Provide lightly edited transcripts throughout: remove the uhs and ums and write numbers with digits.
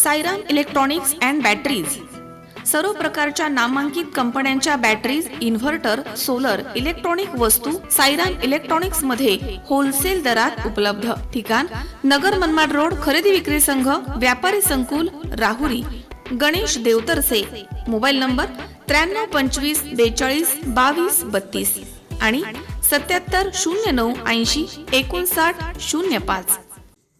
Sairam electronics and batteries सर्व प्रकारच्या नामांकित कंपन्यांच्या बॅटरीज, इन्व्हर्टर, सोलर, इलेक्ट्रॉनिक वस्तू सायराम इलेक्ट्रॉनिक्स मध्ये होलसेल दरात उपलब्ध. ठिकाण नगर मनमाड रोड, खरेदी विक्री संघ, व्यापारी संकुल, राहुरी. गणेश देवतरसे. मोबाईल नंबर 93 25 42 22 32 आणि 77 09 80 59 05.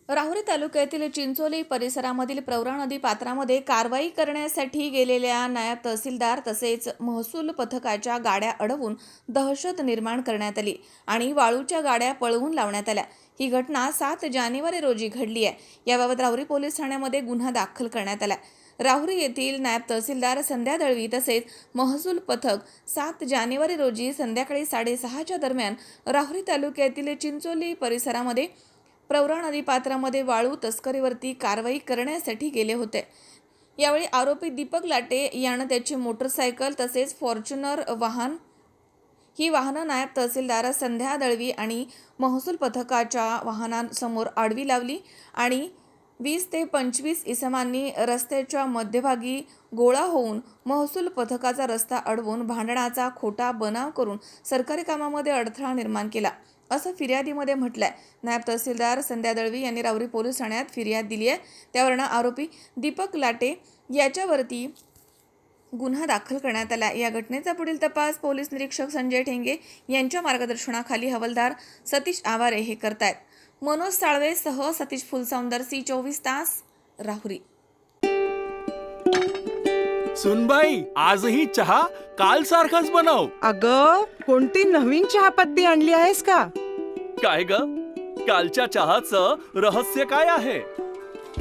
राहुरी तालुक्यातील चिंचोली परिसरामधील प्रवरा नदी पात्रामध्ये कारवाई करण्यासाठी गेलेल्या नायब तहसीलदार तसेच महसूल पथकाच्या गाड्या अडवून दहशत निर्माण करण्यात आली आणि वाळूच्या गाड्या पळवून लावण्यात आल्या. ही घटना 7 जानेवारी रोजी घडली आहे. याबाबत राहुरी पोलीस ठाण्यामध्ये गुन्हा दाखल करण्यात आला. राहुरी येथील नायब तहसीलदार संध्या दळवी तसेच महसूल पथक 7 जानेवारी रोजी संध्याकाळी 6:30च्या दरम्यान राहुरी तालुक्यातील चिंचोली परिसरामध्ये प्रवरा नदी पात्रामध्ये वाळू तस्करीवरती कारवाई करण्यासाठी गेले होते. यावेळी आरोपी दीपक लाटे यानं त्याची मोटरसायकल तसेच फॉर्च्युनर वाहन ही वाहनं नायब तहसीलदार संध्या दळवी आणि महसूल पथकाच्या वाहनांसमोर आडवी लावली आणि 20 ते 25 इसमांनी रस्त्याच्या मध्यभागी गोळा होऊन महसूल पथकाचा रस्ता अडवून भांडणाचा खोटा बनाव करून सरकारी कामामध्ये अडथळा निर्माण केला, असं फिर्यादीमध्ये म्हटलंय. नायब तहसीलदार संध्या दळवी यांनी राहुरी पोलीस ठाण्यात फिर्याद दिली आहे. त्यावरून आरोपी दीपक लाटे याच्यावरती गुन्हा दाखल करण्यात आला. या घटनेचा पुढील तपास पोलीस निरीक्षक संजय ठेंगे यांच्या मार्गदर्शनाखाली हवालदार सतीश आवारे हे करतायत. मनोज साळवे सह सतीश फुलसौंदर, C24 तास, राहुरी. सुनबाई, आजही चहा काल सारखाच बनव. अगं, कोणती नवीन चहापत्ती आणली आहेस का? काय ग, कालच्या चहाचं रहस्य काय आहे?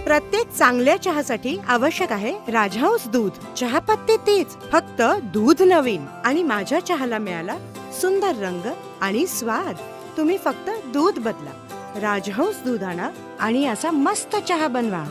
प्रत्येक चांगल्या चहासाठी आवश्यक आहे राजहंस दूध. चहापत्ती तीच, फक्त दूध नवीन. आणि माझ्या चहाला मिळाला सुंदर रंग आणि स्वाद. तुम्ही फक्त दूध बदला. राजहंस दूध आणा आणि असा मस्त चहा बनवा.